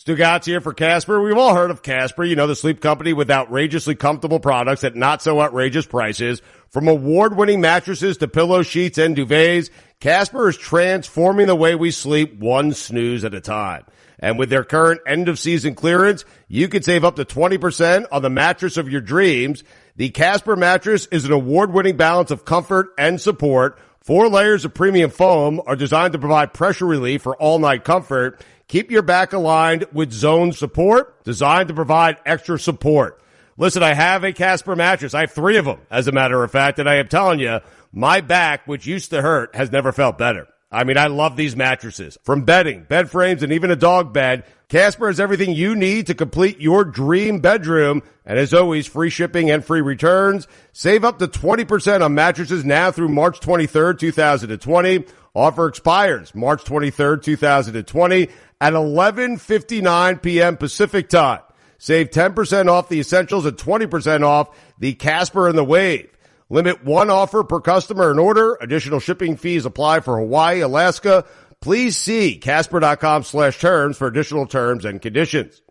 Stugotz here for Casper. We've all heard of Casper, the sleep company with outrageously comfortable products at not so outrageous prices. From award-winning mattresses to pillow sheets and duvets, Casper is transforming the way we sleep one snooze at a time. And with their current end-of-season clearance, you can save up to 20% on the mattress of your dreams. The Casper mattress is an award-winning balance of comfort and support. 4 layers of premium foam are designed to provide pressure relief for all-night comfort. Keep your back aligned with zone support, designed to provide extra support. Listen, I have a Casper mattress. I have 3 of them, as a matter of fact, and I am telling you, my back, which used to hurt, has never felt better. I mean, I love these mattresses. From bedding, bed frames, and even a dog bed, Casper has everything you need to complete your dream bedroom. And as always, free shipping and free returns. Save up to 20% on mattresses now through March 23rd, 2020. Offer expires March 23rd, 2020 at 11:59 p.m. Pacific time. Save 10% off the essentials and 20% off the Casper and the Wave. Limit 1 offer per customer and order. Additional shipping fees apply for Hawaii, Alaska. Please see Casper.com/terms for additional terms and conditions.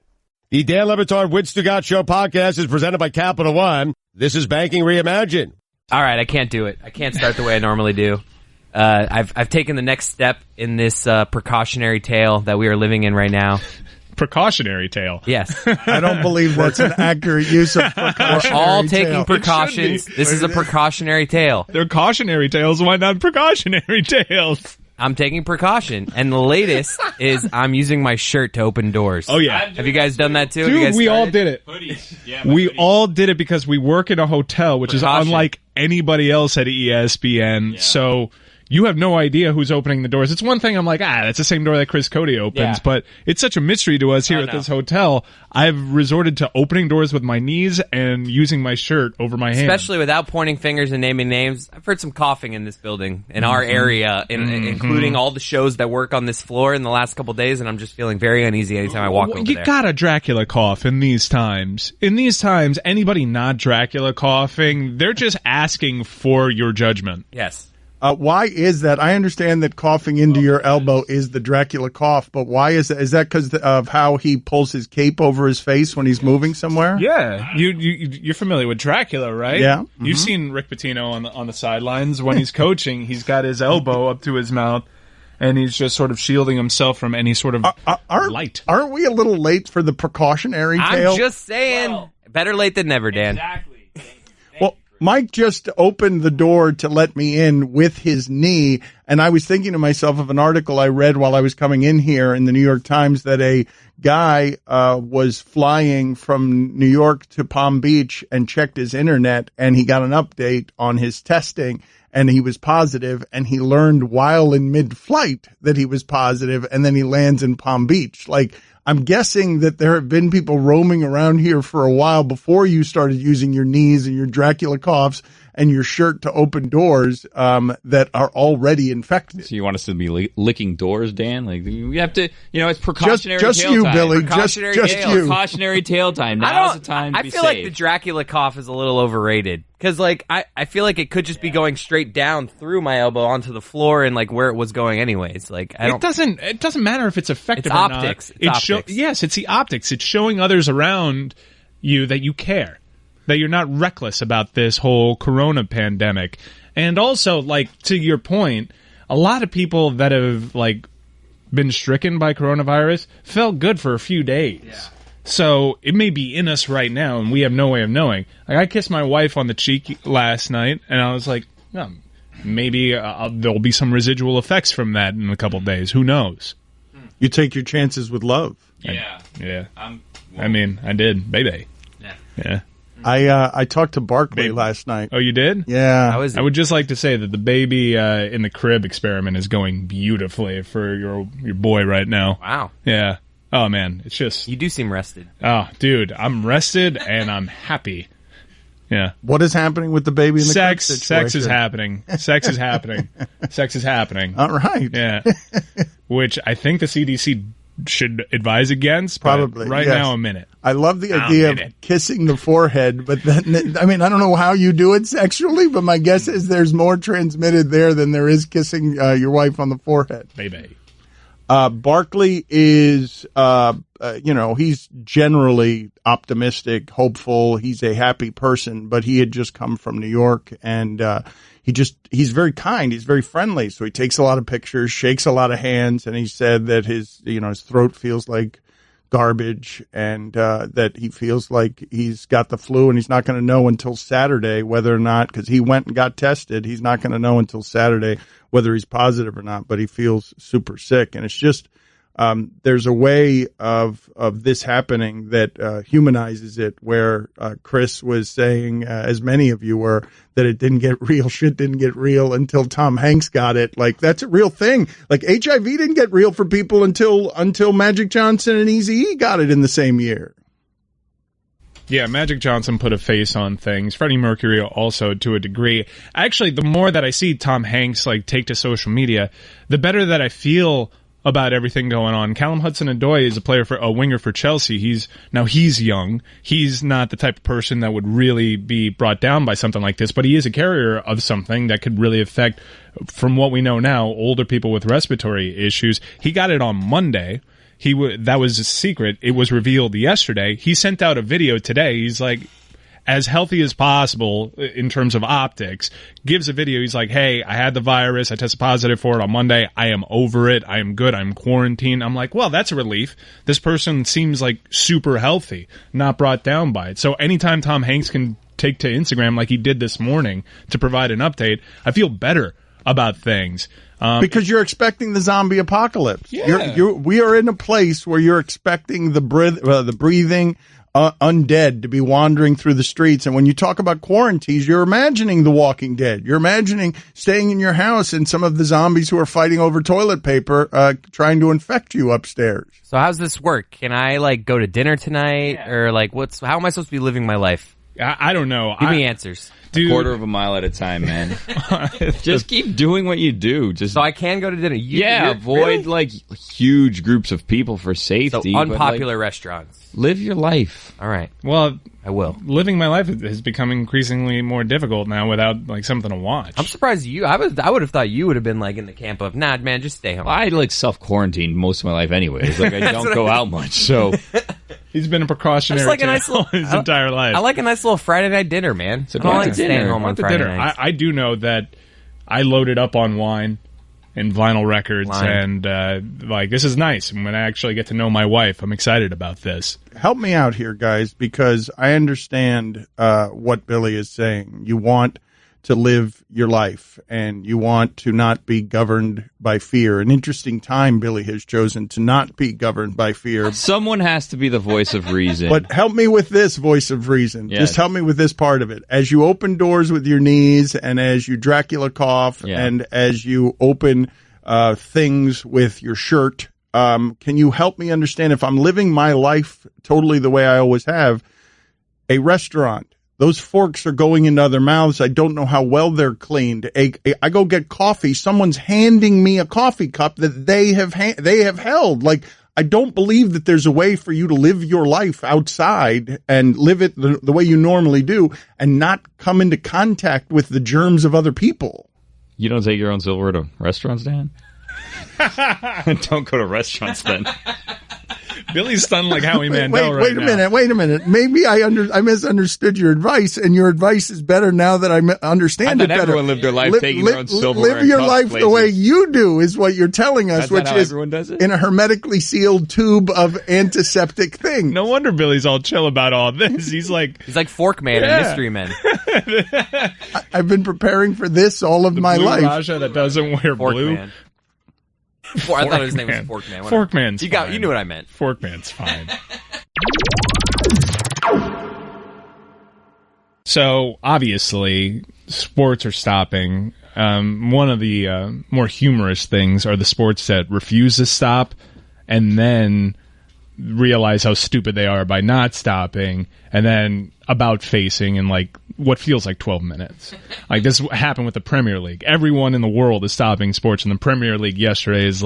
The Dan Le Batard with Stugotz Show podcast is presented by Capital One. This is Banking Reimagined. All right, I can't do it. I can't start the way I normally do. I've taken the next step in this precautionary tale that we are living in right now. Precautionary tale. Yes. I don't believe that's an accurate use of precautionary We're all tale. taking precautions. This is a precautionary tale. They're cautionary tales. Why not precautionary tales? I'm taking precaution. And the latest is I'm using my shirt to open doors. Oh, yeah. Have you guys done that too? Dude, we all did it. Hoodies. Yeah, we hoodies. all did it because we work in a hotel, which is unlike anybody else at ESPN. Yeah. So you have no idea who's opening the doors. It's one thing I'm like, that's the same door that Chris Cody opens, but it's such a mystery to us here at this hotel. I've resorted to opening doors with my knees and using my shirt over my hand. Especially without pointing fingers and naming names. I've heard some coughing in this building, in our area, including all the shows that work on this floor in the last couple of days, and I'm just feeling very uneasy anytime I walk over there. You got a Dracula cough in these times. In these times, anybody not Dracula coughing, they're just asking for your judgment. Yes. Why is that? I understand that coughing into your elbow is the Dracula cough, but why is that? Is that because of how he pulls his cape over his face when he's moving somewhere? Yeah, you're familiar with Dracula, right? Yeah, You've seen Rick Pitino on the sidelines when he's coaching. He's got his elbow up to his mouth, and he's just sort of shielding himself from any sort of light. Aren't we a little late for the precautionary tale? I'm just saying, better late than never, Dan. Exactly. Mike just opened the door to let me in with his knee, and I was thinking to myself of an article I read while I was coming in here in the New York Times that a guy was flying from New York to Palm Beach and checked his internet, and he got an update on his testing, and he was positive, and he learned while in mid-flight that he was positive, and then he lands in Palm Beach. I'm guessing that there have been people roaming around here for a while before you started using your knees and your Dracula coughs and your shirt to open doors that are already infected. So you want us to be licking doors, Dan? We have to, it's precautionary just tail you, time. Billy. Precautionary Just tail. you. Precautionary tail time. Now's the time to be feel like the Dracula cough is a little overrated. Because, I feel like it could just be going straight down through my elbow onto the floor and, where it was going anyways. It doesn't matter if it's effective it's or optics. not. It's optics. Yes, it's the optics. It's showing others around you that you care, that you're not reckless about this whole corona pandemic. And also, to your point, a lot of people that have, been stricken by coronavirus felt good for a few days. Yeah. So it may be in us right now, and we have no way of knowing. I kissed my wife on the cheek last night, and I was like, maybe there'll be some residual effects from that in a couple of days. Who knows? You take your chances with love. Yeah. I did, baby. Yeah. I talked to Barkley last night. Oh, you did? Yeah. How is it? I would just like to say that the baby in the crib experiment is going beautifully for your boy right now. Wow. Yeah. Oh, man. It's just... You do seem rested. Oh, dude. I'm rested and I'm happy. Yeah. What is happening with the baby in the crib situation? Sex is happening. Sex is happening. Sex is happening. All right. Yeah. Which I think the CDC should advise against. Probably. Right now, a minute. I love the idea of kissing the forehead, but then, I don't know how you do it sexually, but my guess is there's more transmitted there than there is kissing your wife on the forehead. Baby. Barkley is he's generally optimistic, hopeful. He's a happy person, but he had just come from New York, and he's very kind. He's very friendly. So he takes a lot of pictures, shakes a lot of hands, and he said that his throat feels like garbage, and that he feels like he's got the flu, and he's not going to know until Saturday whether or not, because he went and got tested, he's not going to know until Saturday whether he's positive or not, but he feels super sick. And it's just, there's a way of this happening that humanizes it, where Chris was saying, as many of you were, that it didn't get real. Shit didn't get real until Tom Hanks got it. Like, that's a real thing. Like, HIV didn't get real for people until Magic Johnson and Eazy-E got it in the same year. Yeah, Magic Johnson put a face on things. Freddie Mercury also, to a degree. Actually, the more that I see Tom Hanks take to social media, the better that I feel about everything going on. Callum Hudson-Odoi is a winger for Chelsea. He's young. He's not the type of person that would really be brought down by something like this, but he is a carrier of something that could really affect, from what we know now, older people with respiratory issues. He got it on Monday. That was a secret. It was revealed yesterday. He sent out a video today. He's like, as healthy as possible in terms of optics, gives a video. He's like, hey, I had the virus. I tested positive for it on Monday. I am over it. I am good. I'm quarantined. I'm like, well, that's a relief. This person seems like super healthy, not brought down by it. So anytime Tom Hanks can take to Instagram like he did this morning to provide an update, I feel better about things. Because you're expecting the zombie apocalypse. Yeah. We are in a place where you're expecting the breathing undead to be wandering through the streets. And when you talk about quarantines, you're imagining The Walking Dead. You're imagining staying in your house and some of the zombies who are fighting over toilet paper trying to infect you upstairs. So how's this work? Can I go to dinner tonight, or how am I supposed to be living my life? I don't know. Give me answers. A quarter of a mile at a time, man. Just keep doing what you do. So I can go to dinner. Avoid huge groups of people for safety. So unpopular restaurants. Live your life. All right. Well, I will. Living my life has become increasingly more difficult now without something to watch. I'm surprised I would have thought you would have been in the camp of, nah, man, just stay home. I self-quarantined most of my life anyways. I don't go out much, so... He's been a precautionary his entire life. I like a nice little Friday night dinner, man. So I don't like staying home on Friday nights. I do know that I loaded up on wine and vinyl records, and this is nice. And when I actually get to know my wife, I'm excited about this. Help me out here, guys, because I understand what Billy is saying. You want to live your life, and you want to not be governed by fear. An interesting time Billy has chosen to not be governed by fear. Someone has to be the voice of reason. But help me with this voice of reason. Yes. Just help me with this part of it. As you open doors with your knees, and as you Dracula cough, and as you open things with your shirt, can you help me understand, if I'm living my life totally the way I always have, a restaurant, those forks are going into other mouths. I don't know how well they're cleaned. I go get coffee. Someone's handing me a coffee cup that they have held. I don't believe that there's a way for you to live your life outside and live it the way you normally do and not come into contact with the germs of other people. You don't take your own silverware to restaurants, Dan? Don't go to restaurants then. Billy's stunned like Howie Mandel wait a minute. Maybe I misunderstood your advice, and your advice is better now that I understand it better. Everyone lived their life taking their own silverware. Live your life the way you do is what you're telling us, which is everyone does it? In a hermetically sealed tube of antiseptic thing. No wonder Billy's all chill about all this. He's like Fork Man and Mystery Men. I've been preparing for this all of my life. Raja that doesn't wear Fork blue. Man. I thought his name was Forkman. Forkman's fine. You knew what I meant. Forkman's fine. So, obviously, sports are stopping. One of the more humorous things are the sports that refuse to stop and then realize how stupid they are by not stopping, and then about facing in what feels like 12 minutes. This happened with the Premier League. Everyone in the world is stopping sports, and the Premier League yesterday is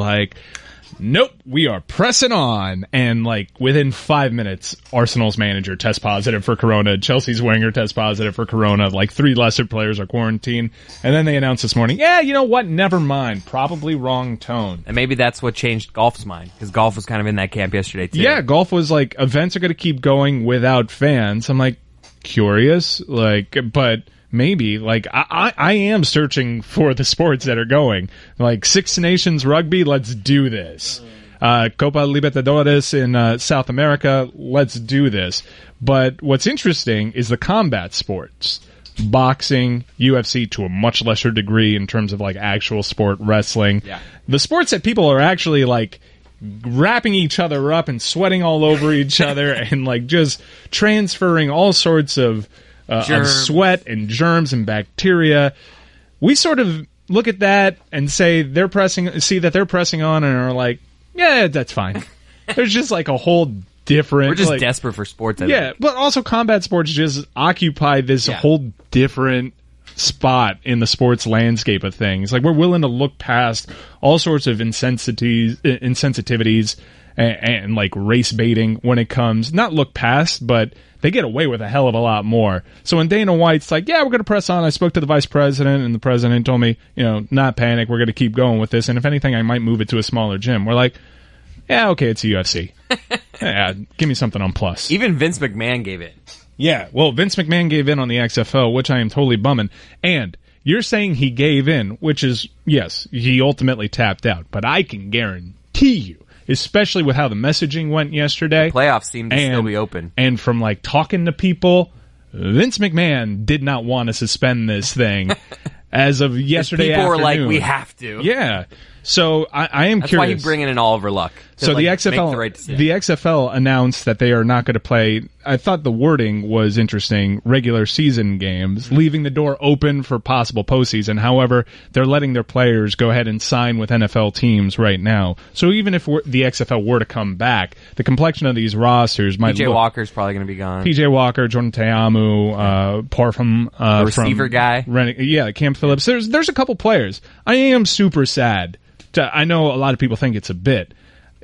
Nope, we are pressing on. And like within 5 minutes, Arsenal's manager tests positive for corona. Chelsea's winger tests positive for corona. Like 3 lesser players are quarantined. And then they announced this morning, yeah, you know what? Never mind. Probably wrong tone. And maybe that's what changed golf's mind, because golf was kind of in that camp yesterday too. Yeah, golf was like, events are going to keep going without fans. I'm like, curious, like, but maybe, like, I am searching for the sports that are going. Like, Six Nations rugby, let's do this. Copa Libertadores in South America, let's do this. But what's interesting is the combat sports. Boxing, UFC to a much lesser degree in terms of, like, actual sport, wrestling. Yeah. The sports that people are actually, like, wrapping each other up and sweating all over each other and, like, just transferring all sorts of sweat and germs and bacteria. We sort of look at that and see that they're pressing on and are like, yeah, that's fine. There's just like a whole different... We're just like, desperate for sports. But also combat sports just occupy this whole different spot in the sports landscape of things. Like, we're willing to look past all sorts of insensitivities and like race baiting when it comes, not look past, but they get away with a hell of a lot more. So when Dana White's like, yeah, we're going to press on, I spoke to the vice president and the president told me, not panic, we're going to keep going with this. And if anything, I might move it to a smaller gym. We're like, yeah, okay, it's a UFC. Yeah, give me something on plus. Even Vince McMahon gave it. Yeah, well, Vince McMahon gave in on the XFL, which I am totally bumming. And you're saying he gave in, which is, yes, he ultimately tapped out. But I can guarantee you, especially with how the messaging went yesterday. The playoffs seem to still be open. And from, like, talking to people, Vince McMahon did not want to suspend this thing as of yesterday people afternoon. Were like, we have to. Yeah. So I am That's curious. That's why he's bringing in Oliver Luck. So the XFL announced that they are not going to play. I thought the wording was interesting. Regular season games, leaving the door open for possible postseason. However, they're letting their players go ahead and sign with NFL teams right now. So even if the XFL were to come back, the complexion of these rosters might. PJ Walker's probably going to be gone. PJ Walker, Jordan Teamu, Parfum, the receiver guy. Cam Phillips. There's a couple players. I am super sad. I know a lot of people think it's a bit.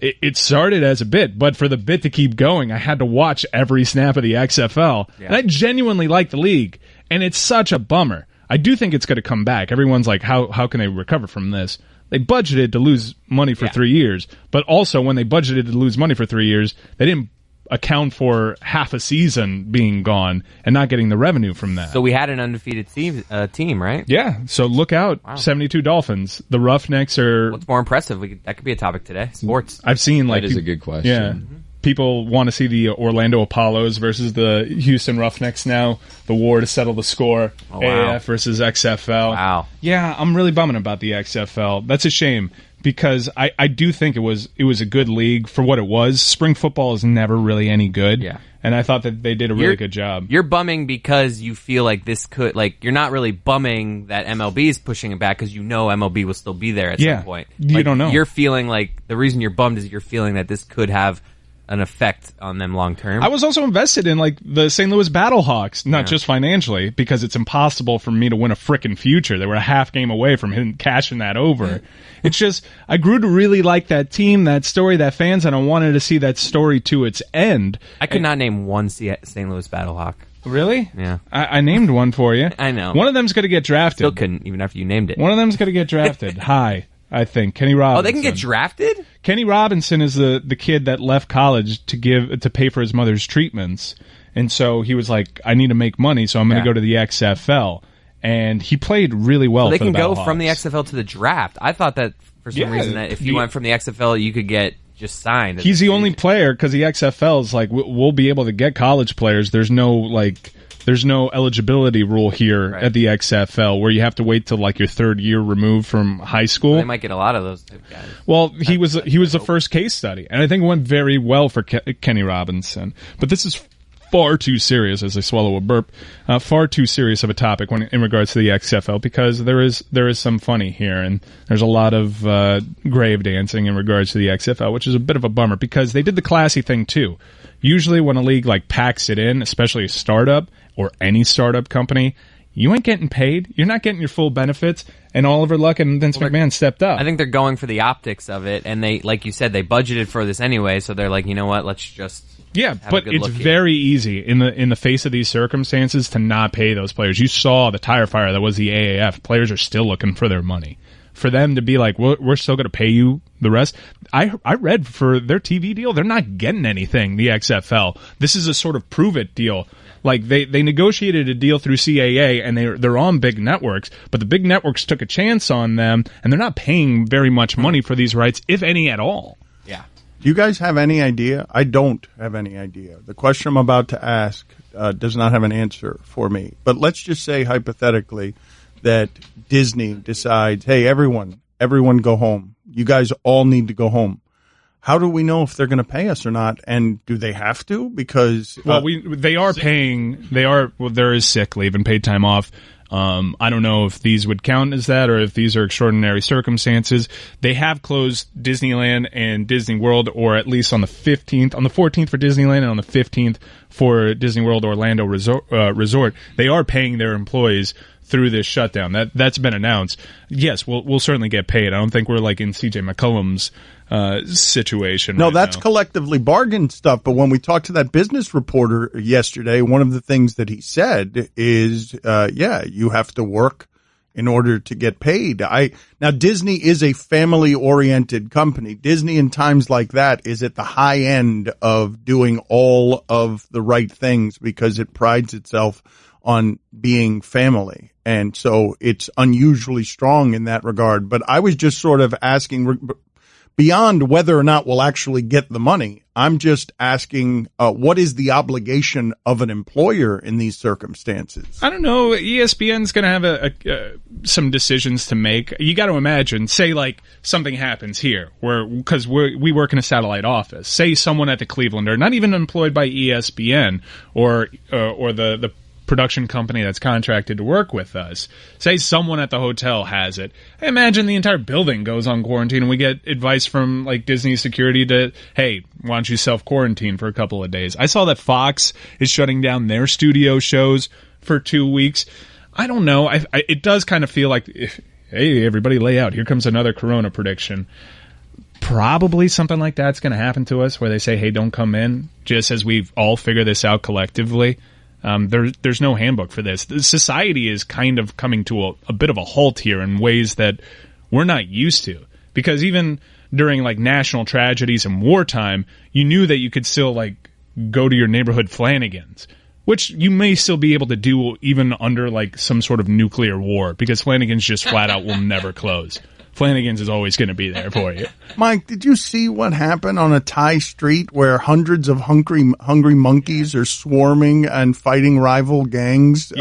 It started as a bit, but for the bit to keep going, I had to watch every snap of the XFL. Yeah. And I genuinely like the league, and it's such a bummer. I do think it's going to come back. Everyone's like, how can they recover from this? They budgeted to lose money for 3 years, but also when they budgeted to lose money for 3 years, they didn't account for half a season being gone and not getting the revenue from that. So we had an undefeated team, right? Yeah, so look out. Wow. 72 Dolphins. The Roughnecks are... What's more impressive? That could be a topic today. Sports. I've seen like... That is a good question. Yeah. Mm-hmm. People want to see the Orlando Apollos versus the Houston Roughnecks now. The war to settle the score. Oh, wow. AF versus XFL. Wow. Yeah, I'm really bumming about the XFL. That's a shame. Because I do think it was a good league for what it was. Spring football is never really any good. Yeah. And I thought that they did a really good job. You're bumming because you feel like this could, like, you're not really bumming that MLB is pushing it back because you know MLB will still be there at some point. You don't know. You're feeling like, the reason you're bummed is you're feeling that this could have an effect on them long term. I was also invested in like the St. Louis Battlehawks, not just financially, because it's impossible for me to win a frickin' future. They were a half game away from him cashing that over. It's just, I grew to really like that team, that story, that fans, and I wanted to see that story to its end. I could not name one St. Louis Battlehawk. Really? Yeah. I named one for you. I know. One of them's going to get drafted. Still couldn't, even after you named it. One of them's going to get drafted. Hi. I think Kenny Robinson. Oh, they can get drafted? Kenny Robinson is the kid that left college to pay for his mother's treatments, and so he was like, "I need to make money, so I'm going to go to the XFL." And he played really well. So they for can the go Battlehawks. from the XFL to the draft. I thought that for some reason that if you went from the XFL, you could get just signed. He's the only player because the XFL is like we'll be able to get college players. There's no eligibility rule here at the XFL where you have to wait till like your third year removed from high school. They might get a lot of those type guys. Well, he was the first case study, and I think it went very well for Kenny Robinson. But this is far too serious, as I swallow a burp, far too serious of a topic in regards to the XFL, because there is some funny here, and there's a lot of grave dancing in regards to the XFL, which is a bit of a bummer because they did the classy thing too. Usually when a league like packs it in, especially a startup or any startup company, you ain't getting paid. You're not getting your full benefits. And Oliver Luck and Vince McMahon stepped up. I think they're going for the optics of it, and they, like you said, they budgeted for this anyway, so they're like, you know what, let's just but it's very easy in the face of these circumstances to not pay those players. You saw the tire fire that was the AAF. Players are still looking for their money. For them to be like, we're still going to pay you the rest. I read for their TV deal, they're not getting anything, the XFL. This is a sort of prove-it deal. Like, they negotiated a deal through CAA, and they're on big networks, but the big networks took a chance on them, and they're not paying very much money for these rights, if any at all. Yeah. Do you guys have any idea? I don't have any idea. The question I'm about to ask does not have an answer for me. But let's just say, hypothetically, that Disney decides, hey, everyone go home. You guys all need to go home. How do we know if they're going to pay us or not? And do they have to? Because they are paying. There is sick leave and paid time off. I don't know if these would count as that or if these are extraordinary circumstances. They have closed Disneyland and Disney World, or at least on the 14th for Disneyland and on the 15th for Disney World Orlando Resort. They are paying their employees through this shutdown. That's been announced. Yes, we'll certainly get paid. I don't think we're like in CJ McCollum's situation. No, right that's now. collectively bargained stuff. But when we talked to that business reporter yesterday, one of the things that he said is, you have to work in order to get paid. Now Disney is a family-oriented company. Disney in times like that is at the high end of doing all of the right things because it prides itself on being family. And so it's unusually strong in that regard. But I was just sort of asking, beyond whether or not we'll actually get the money, I'm just asking, what is the obligation of an employer in these circumstances? I don't know. ESPN's going to have some decisions to make. You got to imagine, say like something happens here, because we work in a satellite office. Say someone at the Clevelander, not even employed by ESPN or the production company that's contracted to work with us. Say someone at the hotel has it. I imagine the entire building goes on quarantine and we get advice from like Disney security to, hey, why don't you self-quarantine for a couple of days? I saw that Fox is shutting down their studio shows for 2 weeks. I don't know. It does kind of feel like, hey, everybody lay out. Here comes another corona prediction. Probably something like that's going to happen to us where they say, hey, don't come in, just as we all figure this out collectively. There's no handbook for this. The society is kind of coming to a bit of a halt here in ways that we're not used to. Because even during like national tragedies and wartime, you knew that you could still like go to your neighborhood Flanagan's, which you may still be able to do even under like some sort of nuclear war, because Flanagan's just flat out will never close. Flanagan's is always going to be there for you. Mike, did you see what happened on a Thai street where hundreds of hungry monkeys are swarming and fighting rival gangs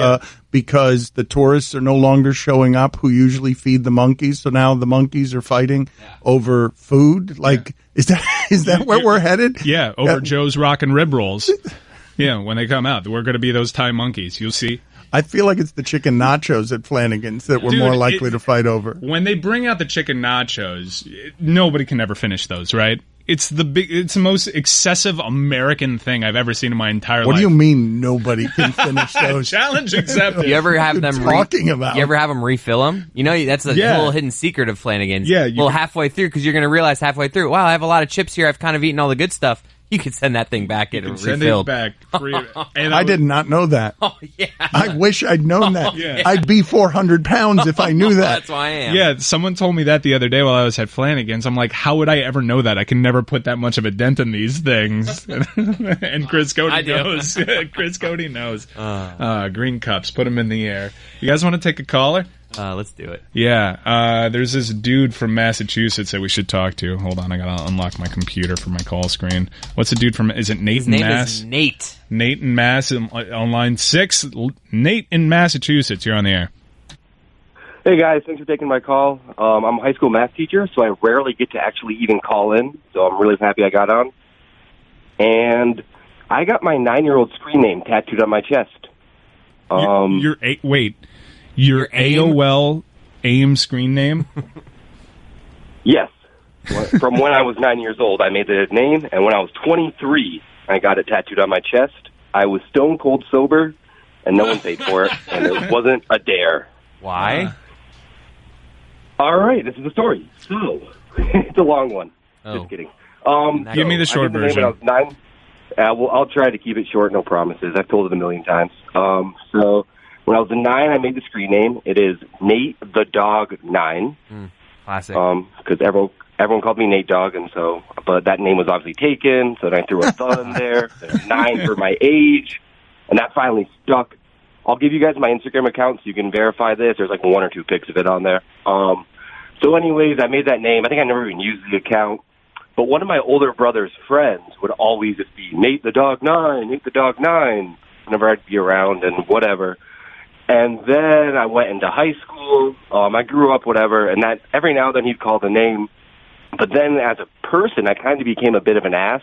because the tourists are no longer showing up who usually feed the monkeys? So now the monkeys are fighting over food? Like, is that where we're headed? Yeah, over Joe's Rockin' Rib Rolls. Yeah, when they come out, we're going to be those Thai monkeys. You'll see. I feel like it's the chicken nachos at Flanagan's that we're more likely to fight over. When they bring out the chicken nachos, nobody can ever finish those, right? It's the most excessive American thing I've ever seen in my entire life. What do you mean nobody can finish those? Challenge accepted. You ever have them about? You ever have them refill them? You know, that's a little hidden secret of Flanagan's. Yeah, well, halfway through, because you're going to realize halfway through, wow, I have a lot of chips here. I've kind of eaten all the good stuff. You could send that thing back and refilled. Send it back. And I did not know that. Oh, yeah. I wish I'd known that. Yeah. I'd be 400 pounds if I knew that. That's why I am. Yeah, someone told me that the other day while I was at Flanagan's. I'm like, how would I ever know that? I can never put that much of a dent in these things. And Chris Cody knows. Chris Cody knows. Green cups, put them in the air. You guys want to take a caller? Let's do it. Yeah, there's this dude from Massachusetts that we should talk to. Hold on, I gotta unlock my computer for my call screen. What's the dude from? Is it Nate? His name is Nate. Nate in Mass on line 6. Nate in Massachusetts. You're on the air. Hey guys, thanks for taking my call. I'm a high school math teacher, so I rarely get to actually even call in. So I'm really happy I got on. And I got my 9-year-old screen name tattooed on my chest. Your AOL AIM screen name? Yes. From when I was 9 years old, I made the name, and when I was 23, I got it tattooed on my chest. I was stone cold sober, and no one paid for it, and it wasn't a dare. Why? All right, this is the story. So, it's a long one. Oh. Just kidding. Give me the short I gave the name version. when I was 9. Well, I'll try to keep it short, no promises. I've told it a million times. So, when I was 9, I made the screen name. It is Nate the Dog 9. Classic. Because everyone called me Nate Dog, and so, but that name was obviously taken, so then I threw a thought in there. There's 9 for my age, and that finally stuck. I'll give you guys my Instagram account so you can verify this. There's like 1 or 2 pics of it on there. So anyways, I made that name. I think I never even used the account. But one of my older brother's friends would always just be Nate the Dog 9, Nate the Dog 9, whenever I'd be around and whatever. And then I went into high school. I grew up, whatever, and that every now and then he'd call the name. But then as a person, I kind of became a bit of an ass.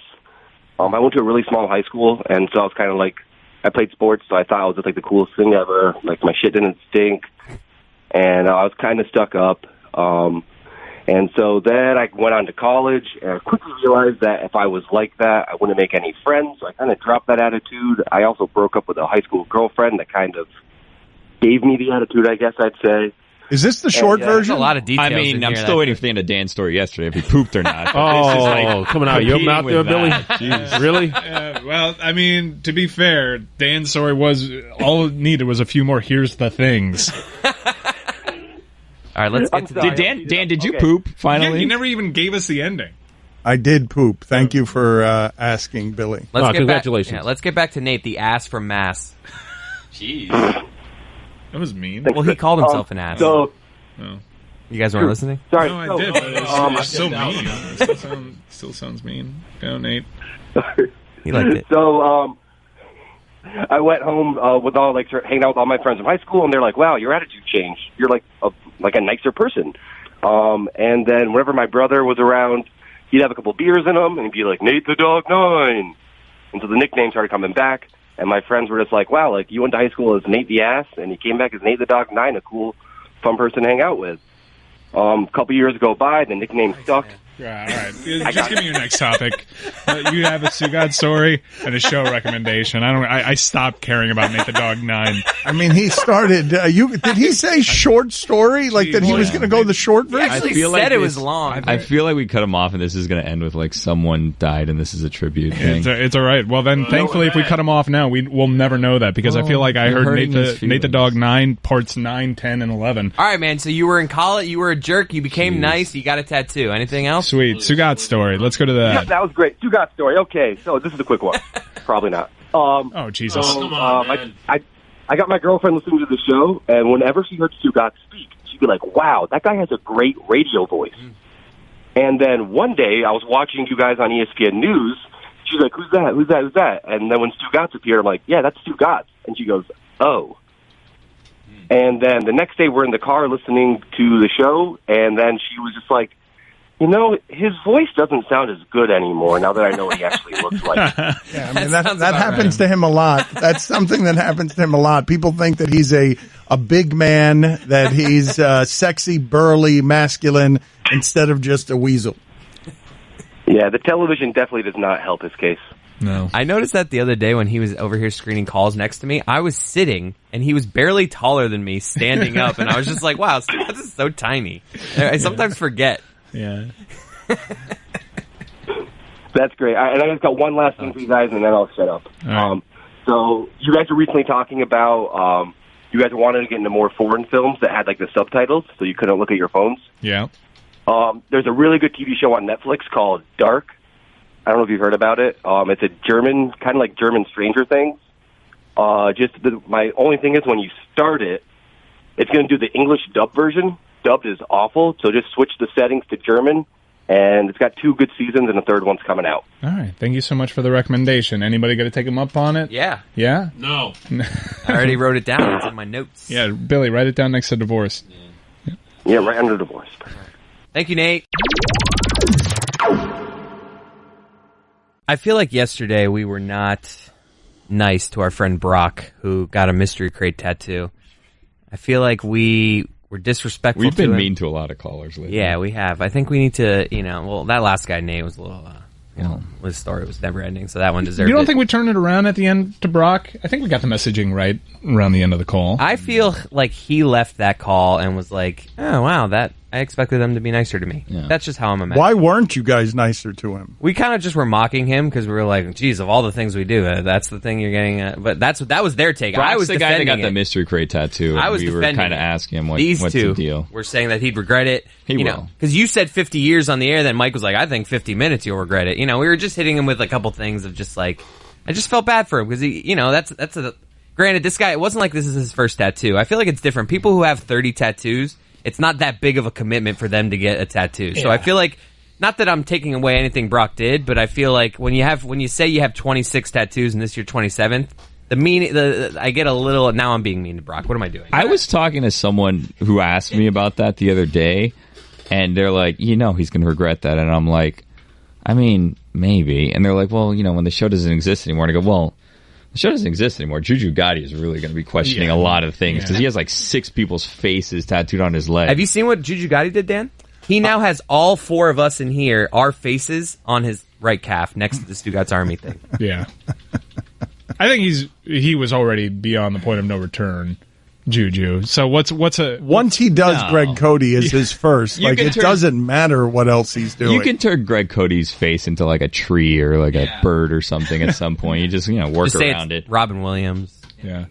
I went to a really small high school, and so I was kind of like, I played sports, so I thought I was just like the coolest thing ever. Like my shit didn't stink, and I was kind of stuck up. And so then I went on to college, and I quickly realized that if I was like that, I wouldn't make any friends. So I kind of dropped that attitude. I also broke up with a high school girlfriend that kind of gave me the attitude, I guess I'd say. Is this the short There's version? a lot of details. I mean, in I'm here still that- waiting for the end of Dan's story yesterday, if he pooped or not. Coming out. You open out there, Billy? Really? Well, I mean, to be fair, Dan's story was all it needed was a few more "here's the things." All right, let's get to the... Dan, did you Okay. poop Yeah, finally? you never even gave us the ending. I did poop. Thank you for asking, Billy. Let's get congratulations. Back, let's get back to Nate, the ass from Mass. Jeez. That was mean. Well, he called himself an ass. So, You guys weren't listening? sorry. No, I so, did. But it's so mean. It still sounds mean. Go, Nate. He liked it. So, I went home with all hanging out with all my friends from high school, and they're like, "Wow, your attitude changed. You're like a nicer person." And then whenever my brother was around, he'd have a couple beers in him, and he'd be like, "Nate the Dog 9." And so the nickname started coming back, and my friends were just like, "Wow, like you went to high school as Nate the Ass, and he came back as Nate the Dog 9, a cool, fun person to hang out with." A couple years go by, the nickname stuck. Yeah, all right. Just give me your next topic. You have a Stugotz story and a show recommendation. I stopped caring about Nate the Dog 9. I mean, he started. Did he say short story? Like that he was going to go the short He version? actually feel said like it was this- long. I feel like we cut him off, and this is going to end with like someone died, and this is a tribute thing. It's all right. Well, then, thankfully, if we cut him off now, we'll never know that because I feel like I you're heard hurting his Nate the feelings. Dog 9 parts 9, 10, and 11. All right, man. So you were in college. You were a jerk. You became Jeez. nice. You got a tattoo. Anything else? Sweet. Stugotz story. Let's go to Yeah, that. that was great. Stugotz story. Okay, so this is a quick one. Probably not. Oh, Jesus. I got my girlfriend listening to the show, and whenever she heard Stugotz speak, she'd be like, "Wow, that guy has a great radio voice." And then one day, I was watching you guys on ESPN News. She's like, "Who's that? Who's that? Who's that?" And then when Stugotz appeared, I'm like, "Yeah, that's Stugotz." And she goes, "Oh." And then the next day, we're in the car listening to the show, and then she was just like, "You know, his voice doesn't sound as good anymore now that I know what he actually looks like." Yeah, I mean, That that sounds about happens to him a lot. That's something that happens to him a lot. People think that he's a big man, that he's sexy, burly, masculine, instead of just a weasel. Yeah, the television definitely does not help his case. No. I noticed that the other day when he was over here screening calls next to me. I was sitting, and he was barely taller than me, standing up, and I was just like, "Wow, this is so tiny." I sometimes forget. Yeah. That's great. And I just got one last thing for you guys, and then I'll shut up. All right. So you guys were recently talking about you guys wanted to get into more foreign films that had like the subtitles, so you couldn't look at your phones. Yeah. There's a really good TV show on Netflix called Dark. I don't know if you've heard about it. It's a German, kind of like German Stranger Things. My only thing is when you start it, it's going to do the English dub version. Dubbed is awful, so just switch the settings to German, and it's got 2 good seasons, and the third one's coming out. All right. Thank you so much for the recommendation. Anybody going to take him up on it? Yeah, Yeah? No. I already wrote it down. It's in my notes. Yeah, Billy, write it down next to divorce. Yeah, right under divorce. Thank you, Nate. I feel like yesterday we were not nice to our friend Brock, who got a mystery crate tattoo. I feel like we were disrespectful We've to been him. mean to a lot of callers lately. Yeah, we have. I think we need to, that last guy, Nate, was a little His story was never ending, so that one deserved it. You don't think we turned it around at the end to Brock? I think we got the messaging right around the end of the call. I feel like he left that call and was like, oh, wow, I expected them to be nicer to me. Yeah. That's just how I'm imagining. Why weren't you guys nicer to him? We kind of just were mocking him because we were like, geez, of all the things we do, that's the thing you're getting at. But that was their take. Brock's I was the guy that got the mystery crate tattoo. I was we were kind of asking him These what's two the deal. were saying that he'd regret it. He will. Know, because you said 50 years on the air, then Mike was like, I think 50 minutes you'll regret it. We were just hitting him with a couple things of just like, I just felt bad for him because he, that's a, granted, this guy, it wasn't like this is his first tattoo. I feel like it's different. People who have 30 tattoos, it's not that big of a commitment for them to get a tattoo. So I feel like, not that I'm taking away anything Brock did, but I feel like when you say you have 26 tattoos and this is your 27th, I get a little, now I'm being mean to Brock. What am I doing? I was talking to someone who asked me about that the other day, and they're like, he's going to regret that. And I'm like, I mean, maybe. And they're like, well, when the show doesn't exist anymore. And I go, well, the show doesn't exist anymore. Juju Gotti is really going to be questioning a lot of things because he has like 6 people's faces tattooed on his leg. Have you seen what Juju Gotti did, Dan? He now has all 4 of us in here, our faces on his right calf next to the Stugotz Army thing. Yeah. I think he was already beyond the point of no return, Juju. So once he does Greg Cody as his first, like it doesn't matter what else he's doing. You can turn Greg Cody's face into like a tree or like a bird or something at some point. You just work just around it. Robin Williams. Yeah.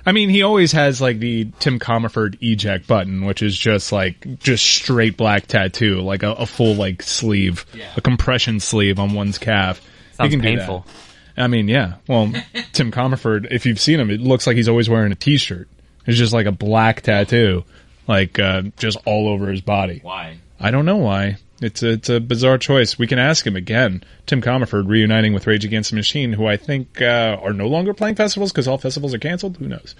I mean, he always has like the Tim Comerford eject button, which is just straight black tattoo, like a full like sleeve, a compression sleeve on one's calf. Sounds painful. I mean, yeah. Well, Tim Comerford, if you've seen him, it looks like he's always wearing a t-shirt. It's just like a black tattoo, like just all over his body. Why? I don't know why. It's a bizarre choice. We can ask him again. Tim Comerford reuniting with Rage Against the Machine, who I think are no longer playing festivals because all festivals are canceled. Who knows?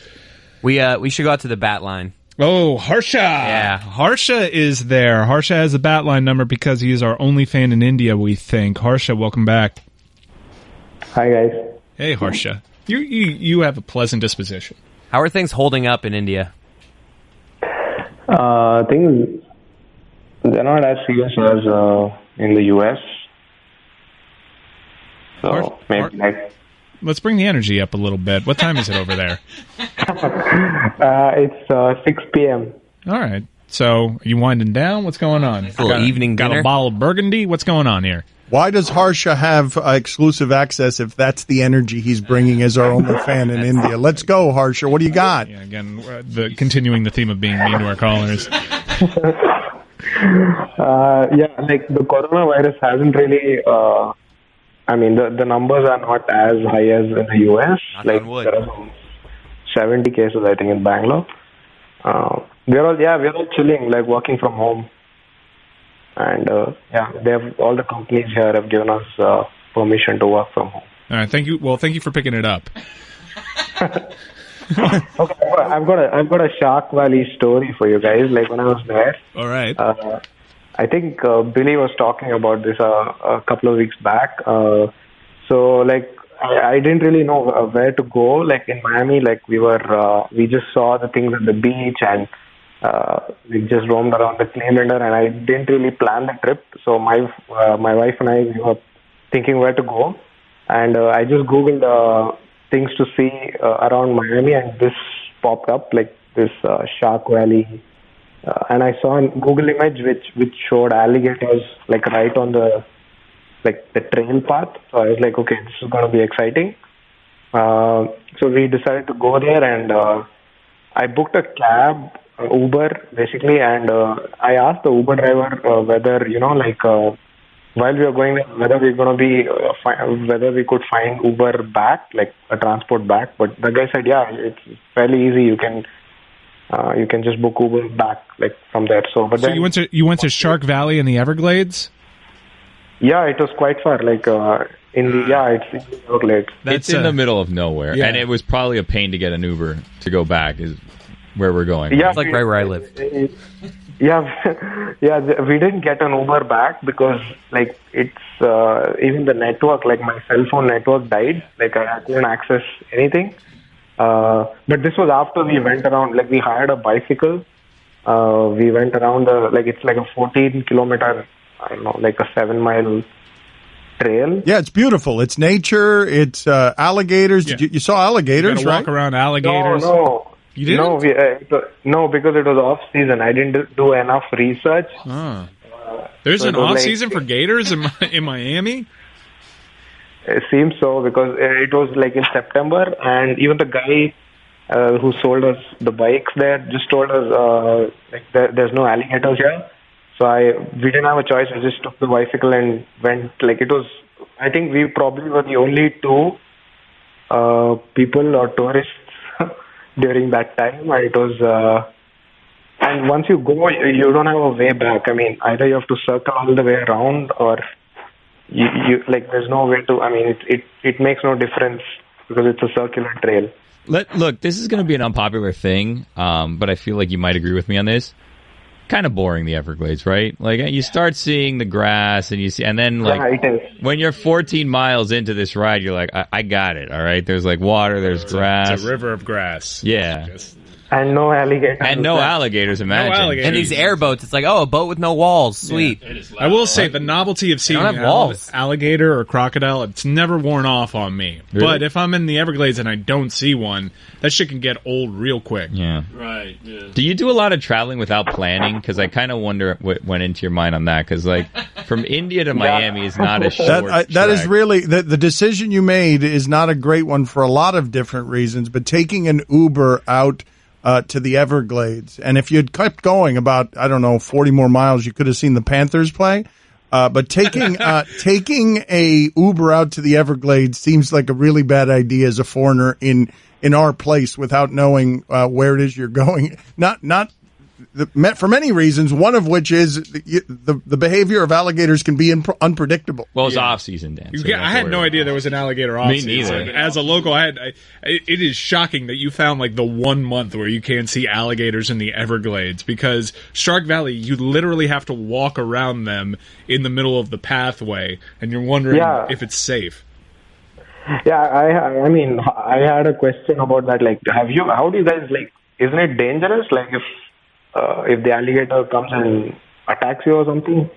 We should go out to the bat line. Oh, Harsha! Yeah. Harsha is there. Harsha has a bat line number because he is our only fan in India, we think. Harsha, welcome back. Hi, guys. Hey, Harsha. You have a pleasant disposition. How are things holding up in India? Things, they're not as serious as in the U.S. So, maybe let's bring the energy up a little bit. What time is it over there? It's 6 p.m. All right. So, are you winding down? What's going on? A little evening dinner? Got a bottle of Burgundy? What's going on here? Why does Harsha have exclusive access if that's the energy he's bringing as our only fan in India? Let's go, Harsha. What do you got? Yeah, again, continuing the theme of being mean to our callers. Like the coronavirus hasn't really. The numbers are not as high as in the US. Like there are 70 cases, I think, in Bangalore. We're all chilling, like working from home. And all the companies here have given us permission to work from home. All right, thank you. Well, thank you for picking it up. Okay, I've got a Shark Valley story for you guys. Like when I was there. All right. I think Billy was talking about this a couple of weeks back. So I didn't really know where to go. Like in Miami, we just saw the things at the beach and. We just roamed around the Cleveland, and I didn't really plan the trip. So my wife and I we were thinking where to go, and I just googled things to see around Miami, and this popped up like this Shark Valley, and I saw a Google image which showed alligators like right on the trail path. So I was like, okay, this is going to be exciting. So we decided to go there, and I booked a cab. Uber basically, and I asked the Uber driver whether while we were going there, whether we're going to be whether we could find Uber back, like a transport back. But the guy said, yeah, it's fairly easy. You can just book Uber back like from there. So you went to Shark Valley in the Everglades. Yeah, it was quite far. Like it's in the Everglades. It's in the middle of nowhere, and it was probably a pain to get an Uber to go back. Is where we're going. Yeah, it's like right where I live. We didn't get an Uber back because like it's even the network, like my cell phone network died. Like I couldn't access anything. But this was after we went around. Like we hired a bicycle. We went around it's like a 14 kilometer. I don't know, like a 7 mile trail. Yeah, it's beautiful. It's nature. It's alligators. Yeah. You saw alligators, You gotta right? walk around alligators. No. You didn't? No, because it was off season. I didn't do enough research. There's So an it was off like- season for gators in Miami? It seems so because it was like in September, and even the guy who sold us the bikes there just told us there's no alligators here. So we didn't have a choice. We just took the bicycle and went. Like it was, I think we probably were the only two people or tourists during that time. And it was, and once you go, you don't have a way back. I mean, either you have to circle all the way around, or you like there's no way to. I mean, it makes no difference because it's a circular trail. Look, this is going to be an unpopular thing, but I feel like you might agree with me on this. Kind of boring, the Everglades, right? Like you start seeing the grass, and then like Yeah, it is. when you're 14 miles into this ride, you're like, I got it. All right, there's like water, there's grass, It's a river of grass. yeah, And no alligators. and no alligators. Imagine. alligators. And these airboats, it's like, oh, a boat with no walls. Sweet. I will say the novelty of seeing don't have walls. alligator or crocodile, it's never worn off on me. Really? But if I'm in the Everglades and I don't see one, that shit can get old real quick. Yeah. Right. Yeah. Do you do a lot of traveling without planning? Because I kind of wonder what went into your mind on that. Because like from India to Miami is not a short. That is trek. really the decision you made is not a great one for a lot of different reasons. But taking an Uber out to the Everglades, and if you'd kept going about 40 more miles, you could have seen the Panthers play. But taking a Uber out to the Everglades seems like a really bad idea as a foreigner in our place without knowing where it is you're going. For many reasons, one of which is the behavior of alligators can be unpredictable. Well, it's off season, Dan. so you don't I have to had no worry idea about there was an alligator off Me season. neither. As a local, it is shocking that you found like the 1 month where you can't see alligators in the Everglades, because Shark Valley, you literally have to walk around them in the middle of the pathway, and you're wondering if it's safe. Yeah, I mean, I had a question about that. Like, how do you guys, like, isn't it dangerous? Like, if the alligator comes and attacks you or something?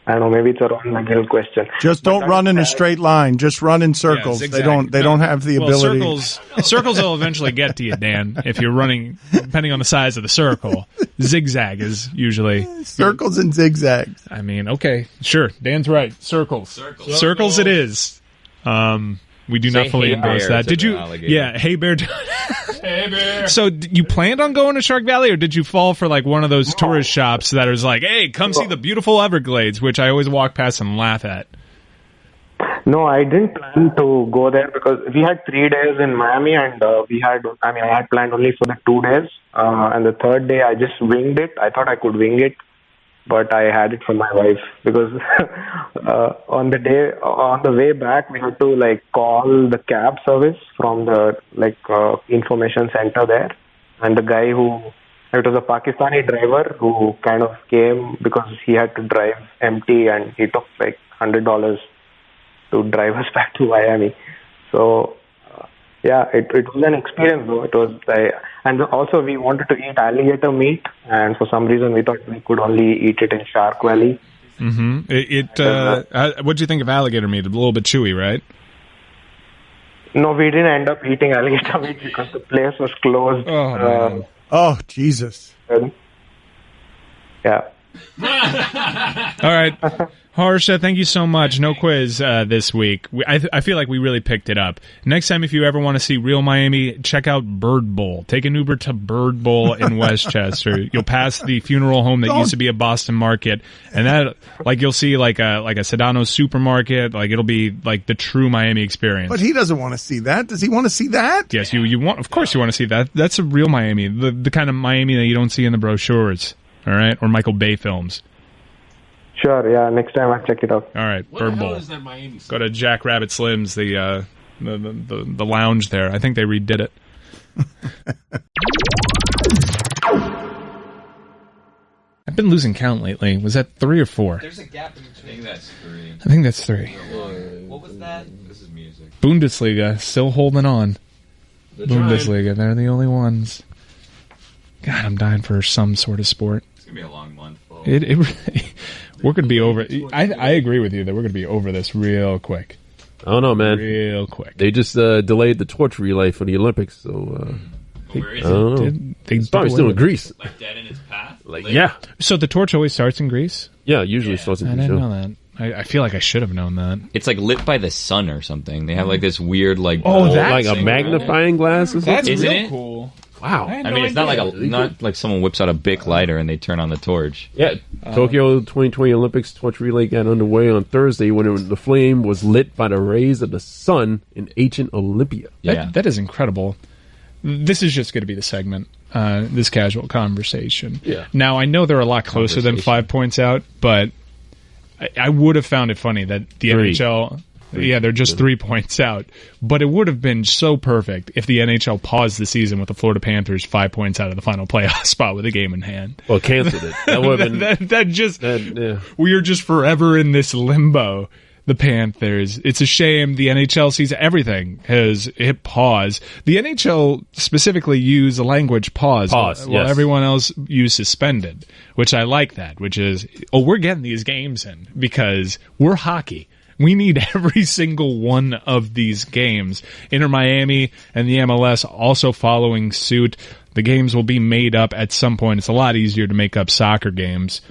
I don't know, maybe it's a wrong legal question. Just don't run in a straight line. Just run in circles. Yeah, They don't have the ability. Circles will eventually get to you, Dan, if you're running, depending on the size of the circle. Zigzag is usually Circles and zigzags. I mean, okay, sure. Dan's right. Circles it is. We do Say not fully hey endorse bear that. to Did the you? alligator. Yeah, hey bear. Hey, bear. So you planned on going to Shark Valley, or did you fall for like one of those tourist shops that is like, hey, come see the beautiful Everglades, which I always walk past and laugh at? No, I didn't plan to go there because we had 3 days in Miami, and I had planned only for the 2 days. And the third day, I just winged it. I thought I could wing it, but I had it for my wife because on the way back, we had to like call the cab service from the information center there, and the guy it was a Pakistani driver who kind of came because he had to drive empty, and he took like $100 to drive us back to Miami. So it was an experience though. It was and also we wanted to eat alligator meat, and for some reason we thought we could only eat it in Shark Valley. Mm-hmm. What'd you think of alligator meat? A little bit chewy, right? No, we didn't end up eating alligator meat because the place was closed. Oh, man. Oh, Jesus. Yeah. All right. Harsha, thank you so much. No quiz this week. I feel like we really picked it up. Next time, if you ever want to see real Miami, check out Bird Bowl. Take an Uber to Bird Bowl in Westchester. You'll pass the funeral home that used to be a Boston Market, and that, like, you'll see like a Sedano's supermarket. Like, it'll be like the true Miami experience. But he doesn't want to see that. Does he want to see that? Yes, you want. Of course, you want to see that. That's a real Miami, the kind of Miami that you don't see in the brochures. All right, or Michael Bay films. Sure, yeah. Next time I'll check it out. All right, What Bird the hell Bowl. is that Miami? Go to Jack Rabbit Slim's, the lounge there. I think they redid it. I've been losing count lately. Was that 3 or 4? There's a gap in between. That's 3. I think that's 3. What was that? This is music. Bundesliga still holding on. Bundesliga, they're the only ones. God, I'm dying for some sort of sport. It's gonna be a long month. It really, We're going to be over. I agree with you that we're going to be over this real quick. I don't know, man. Real quick. They just delayed the torch relay for the Olympics, so Where is I don't know. It's probably still in Greece. Like dead in its path? Like, yeah. So the torch always starts in Greece? Yeah, usually starts in I Greece. didn't know that. I feel like I should have known that. It's like lit by the sun or something. They have like this weird like like a magnifying glass or something? That's Isn't real it? cool. Wow. I had I no mean, it's not idea. not like someone whips out a Bic lighter and they turn on the torch. Yeah, Tokyo 2020 Olympics torch relay got underway on Thursday when the flame was lit by the rays of the sun in ancient Olympia. Yeah. That is incredible. This is just going to be the segment, this casual conversation. Yeah. Now, I know they're a lot closer than 5 points out, but I would have found it funny that the NHL... Yeah, they're just 3 points out. But it would have been so perfect if the NHL paused the season with the Florida Panthers 5 points out of the final playoff spot with a game in hand. Well, canceled it. That would have been... We are just forever in this limbo. The Panthers. It's a shame. The NHL sees everything has hit pause. The NHL specifically use the language pause while yes. everyone else use suspended, which I like that, which is, we're getting these games in because we're hockey. We need every single one of these games. Inter Miami and the MLS also following suit. The games will be made up at some point. It's a lot easier to make up soccer games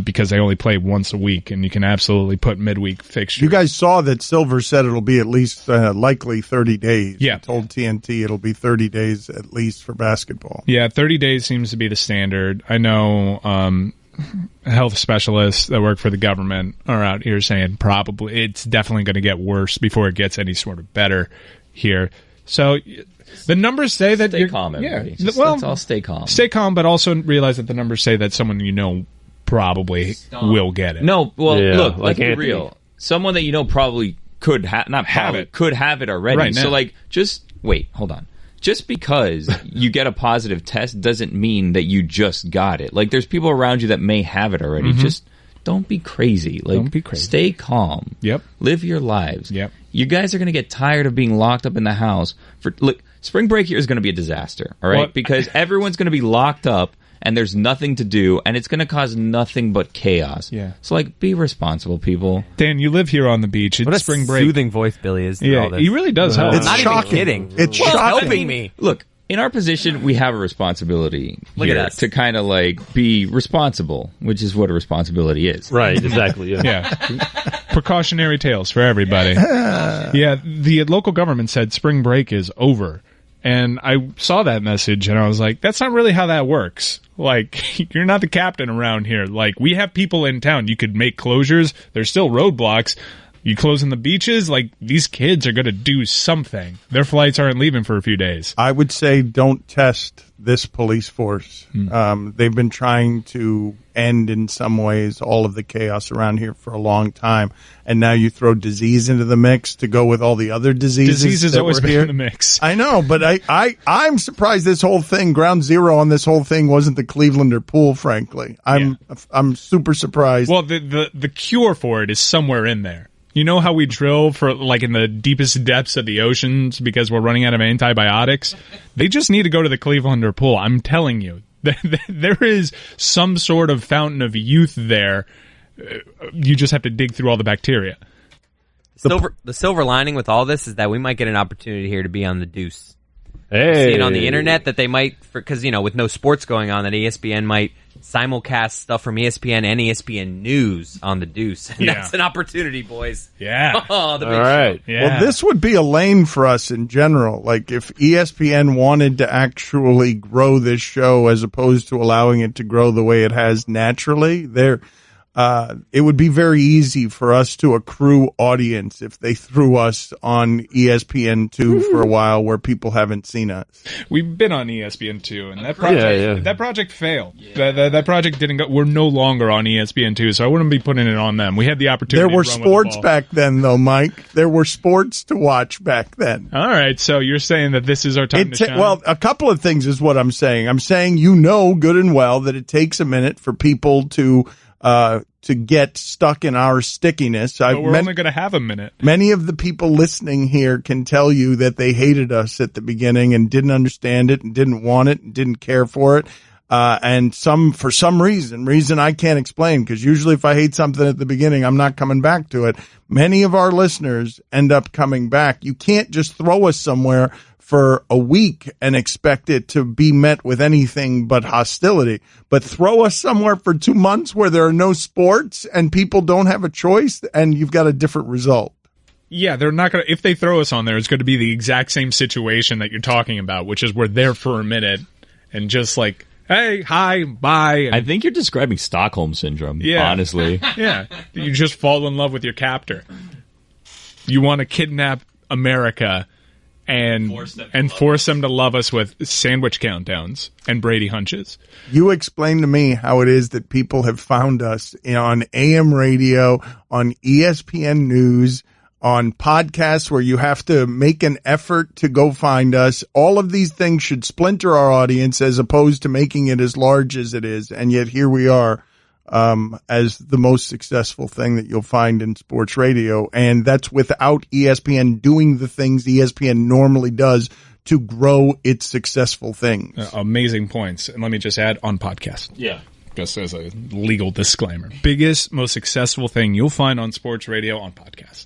because they only play once a week, and you can absolutely put midweek fixtures. You guys saw that Silver said it'll be at least likely 30 days. Yeah. He told TNT it'll be 30 days at least for basketball. Yeah, 30 days seems to be the standard. I know health specialists that work for the government are out here saying probably it's definitely going to get worse before it gets any sort of better here. So the numbers say that Stay calm, everybody. Yeah, Let's all stay calm. Stay calm, but also realize that the numbers say that someone you know probably will get it. No, well, Yeah, look, like let's be Anthony. real. Someone that you know probably could could have it already. Right now. So, like, just wait, hold on. Just because you get a positive test doesn't mean that you just got it. Like, there's people around you that may have it already. Just don't be crazy. Like, Don't be crazy. Stay calm. Yep. Live your lives. Yep. You guys are going to get tired of being locked up in the house. Look, spring break here is going to be a disaster, all right? Well, because everyone's going to be locked up and there's nothing to do, and it's going to cause nothing but chaos. Yeah. So, like, be responsible, people. Dan, you live here on the beach. It's What a spring break. soothing voice Billy is. through Yeah, all this. he really does help. It's Not shocking. even kidding. It's Well, shocking. helping me. Look, in our position, we have a responsibility Look at here us. to kind of, like, be responsible, which is what a responsibility is. Right, exactly. Yeah. Yeah. Precautionary tales for everybody. Yeah, the local government said spring break is over. And I saw that message and I was like, that's not really how that works. Like, you're not the captain around here. Like, we have people in town. You could make closures. There's still roadblocks. You closing the beaches? Like, these kids are going to do something. Their flights aren't leaving for a few days. I would say don't test this police force. They've been trying to end in some ways all of the chaos around here for a long time. And now you throw disease into the mix to go with all the other diseases. Disease has that always were been here. in the mix. I know, but I'm surprised this whole thing, ground zero on this whole thing wasn't the Clevelander pool, frankly. I'm super surprised. Well, the cure for it is somewhere in there. You know how we drill for, like, in the deepest depths of the oceans because we're running out of antibiotics? They just need to go to the Clevelander pool. I'm telling you. There is some sort of fountain of youth there. You just have to dig through all the bacteria. The silver lining with all this is that we might get an opportunity here to be on the Deuce. Hey. See it on the internet that they might, because, you know, with no sports going on, that ESPN might simulcast stuff from ESPN and ESPN News on the Deuce. And Yeah. that's an opportunity, boys. Yeah. Oh, the big All right. show. Yeah. Well, this would be a lane for us in general. Like, if ESPN wanted to actually grow this show as opposed to allowing it to grow the way it has naturally, it would be very easy for us to accrue audience if they threw us on ESPN2 for a while where people haven't seen us. We've been on ESPN2, and that project failed. That project didn't go. We're no longer on ESPN2, so I wouldn't be putting it on them. We had the opportunity. There were to run with the sports ball. back then, though, Mike. There were sports to watch back then. All right, so you're saying that this is our time to shine? Well, a couple of things is what I'm saying. I'm saying you know good and well that it takes a minute for people to get stuck in our stickiness. But we're only going to have a minute. Many of the people listening here can tell you that they hated us at the beginning and didn't understand it and didn't want it and didn't care for it. And for some reason I can't explain, because usually if I hate something at the beginning, I'm not coming back to it. Many of our listeners end up coming back. You can't just throw us somewhere for a week and expect it to be met with anything but hostility. But throw us somewhere for 2 months where there are no sports and people don't have a choice, and you've got a different result. Yeah, they're not going to, if they throw us on there, it's going to be the exact same situation that you're talking about, which is we're there for a minute and just like, hey, hi, bye. I think you're describing Stockholm Syndrome, honestly. Yeah, you just fall in love with your captor. You want to kidnap America and force them to love us with sandwich countdowns and Brady hunches. You explain to me how it is that people have found us on AM radio, on ESPN News, on podcasts where you have to make an effort to go find us. All of these things should splinter our audience as opposed to making it as large as it is. And yet here we are as the most successful thing that you'll find in sports radio. And that's without ESPN doing the things ESPN normally does to grow its successful things. Amazing points. And let me just add, on podcast. Yeah. Just as a legal disclaimer. Biggest, most successful thing you'll find on sports radio on podcast.